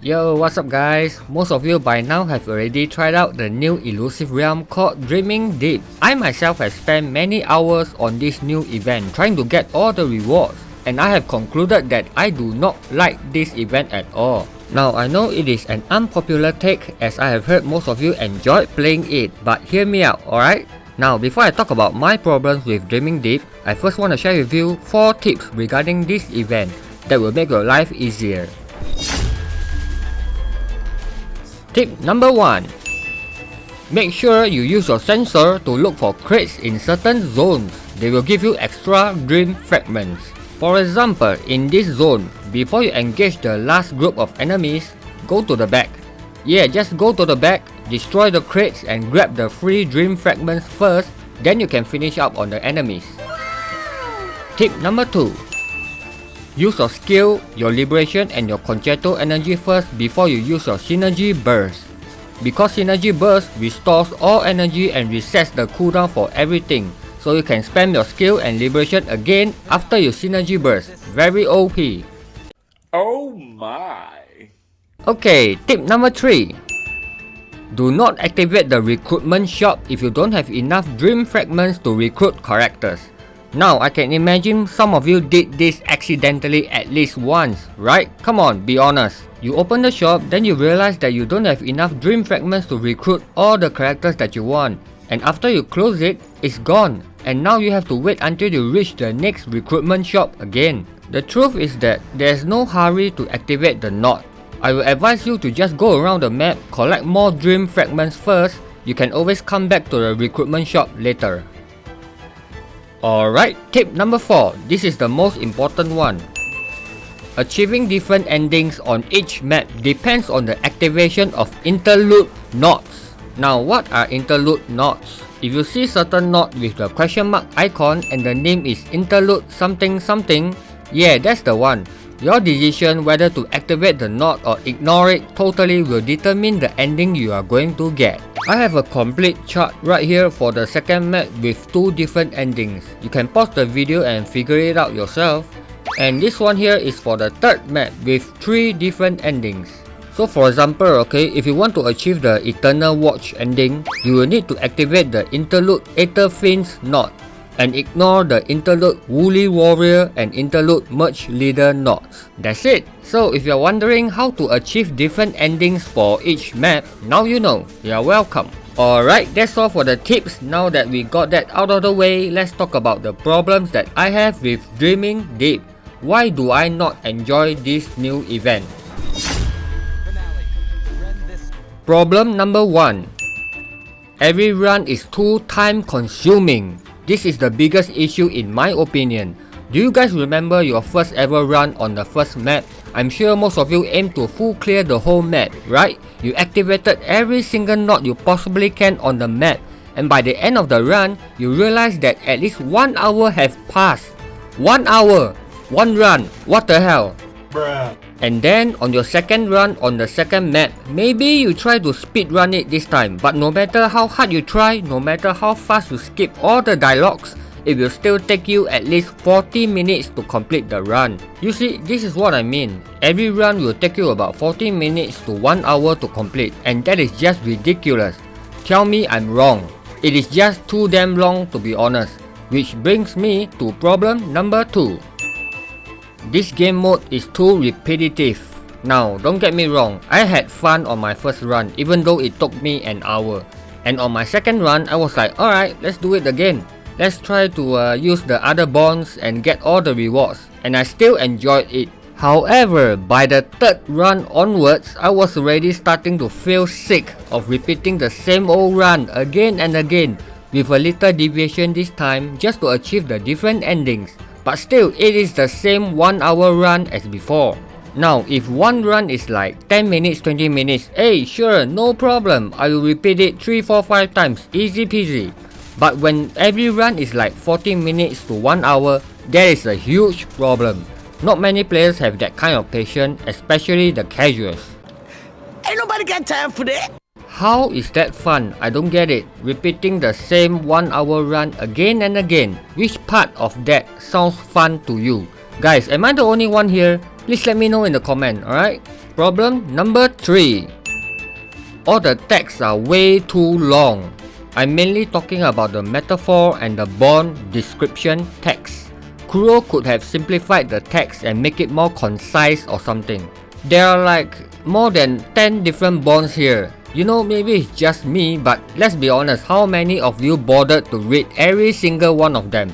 Yo, what's up guys? Most of you by now have already tried out the new elusive realm called Dreaming Deep. I myself have spent many hours on this new event trying to get all the rewards, and I have concluded that I do not like this event at all. Now I know it is an unpopular take as I have heard most of you enjoyed playing it, but hear me out, alright? Now before I talk about my problems with Dreaming Deep, I first want to share with you 4 tips regarding this event that will make your life easier. Tip number 1. Make sure you use your sensor to look for crates in certain zones. They will give you extra dream fragments. For example, in this zone, before you engage the last group of enemies, go to the back. Yeah, just go to the back, destroy the crates and grab the free dream fragments first, then you can finish up on the enemies. Tip number 2. Use your skill, your liberation and your concerto energy first before you use your synergy burst. Because synergy burst restores all energy and resets the cooldown for everything, so you can spam your skill and liberation again after your synergy burst. Very OP. Oh my! Okay, tip number 3. Do not activate the recruitment shop if you don't have enough dream fragments to recruit characters. Now, I can imagine some of you did this accidentally at least once, right? Come on, be honest. You open the shop, then you realize that you don't have enough dream fragments to recruit all the characters that you want. And after you close it, it's gone. And now you have to wait until you reach the next recruitment shop again. The truth is that there's no hurry to activate the knot. I will advise you to just go around the map, collect more dream fragments first. You can always come back to the recruitment shop later. Alright, tip number 4. This is the most important one. Achieving different endings on each map depends on the activation of interlude knots. Now, what are interlude knots? If you see certain knot with the question mark icon and the name is interlude something something, yeah, that's the one. Your decision whether to activate the knot or ignore it totally will determine the ending you are going to get. I have a complete chart right here for the second map with 2 different endings. You can pause the video and figure it out yourself. And this one here is for the third map with 3 different endings. So for example, okay, if you want to achieve the Eternal Watch ending, you will need to activate the interlude Aether Fiends knot and ignore the interlude Woolly Warrior and interlude Merge Leader knots. That's it. So if you're wondering how to achieve different endings for each map, now you know. You're welcome. Alright, that's all for the tips. Now that we got that out of the way, let's talk about the problems that I have with Dreaming Deep. Why do I not enjoy this new event? Problem number 1. Every run is too time consuming. This is the biggest issue in my opinion. Do you guys remember your first ever run on the first map? I'm sure most of you aim to full clear the whole map, right? You activated every single knot you possibly can on the map, and by the end of the run, you realize that at least 1 hour have passed. 1 hour! 1 run! What the hell? Bruh. And then on your second run on the second map, maybe you try to speed run it this time, but no matter how hard you try, no matter how fast you skip all the dialogues, it will still take you at least 40 minutes to complete the run. You see, this is what I mean. Every run will take you about 40 minutes to 1 hour to complete, and that is just ridiculous. Tell me I'm wrong. It is just too damn long to be honest. Which brings me to problem number 2. This game mode is too repetitive. Now, don't get me wrong, I had fun on my first run even though it took me an hour. And on my second run, I was like, alright, let's do it again. Let's try to use the other bonds and get all the rewards. And I still enjoyed it. However, by the third run onwards, I was already starting to feel sick of repeating the same old run again and again, with a little deviation this time just to achieve the different endings. But still, it is the same 1 hour run as before. Now, if one run is like 10 minutes, 20 minutes, hey, sure, no problem. I will repeat it 3, 4, 5 times, easy peasy. But when every run is like 40 minutes to 1 hour, that is a huge problem. Not many players have that kind of patience, especially the casuals. Ain't nobody got time for that. How is that fun? I don't get it. Repeating the same 1 hour run again and again. Which part of that sounds fun to you? Guys, am I the only one here? Please let me know in the comment, alright? Problem number 3. All the texts are way too long. I'm mainly talking about the metaphor and the bond description text. Kuro could have simplified the text and make it more concise or something. There are like more than 10 different bonds here. You know, maybe it's just me, but let's be honest, how many of you bothered to read every single one of them?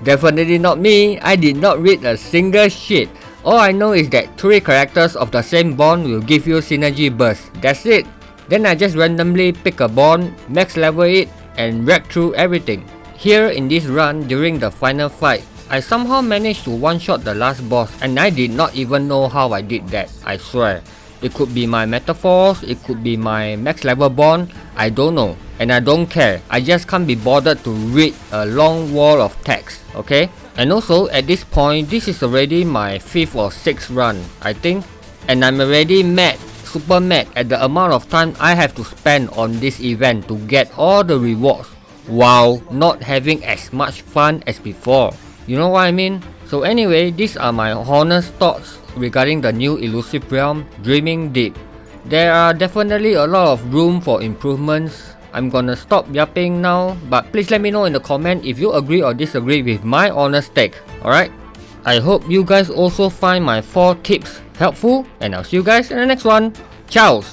Definitely not me. I did not read a single shit. All I know is that 3 characters of the same bond will give you synergy burst. That's it. Then I just randomly pick a bond, max level it, and read through everything. Here in this run, during the final fight, I somehow managed to one-shot the last boss, and I did not even know how I did that, I swear. It could be my metaphors, it could be my max level bond, I don't know. And I don't care, I just can't be bothered to read a long wall of text, okay? And also, at this point, this is already my 5th or 6th run, I think. And I'm already mad, super mad at the amount of time I have to spend on this event to get all the rewards, while not having as much fun as before. You know what I mean? So anyway, these are my honest thoughts regarding the new Elusive Realm, Dreaming Deep. There are definitely a lot of room for improvements. I'm gonna stop yapping now, but please let me know in the comment if you agree or disagree with my honest take, alright? I hope you guys also find my 4 tips helpful, and I'll see you guys in the next one. Ciao!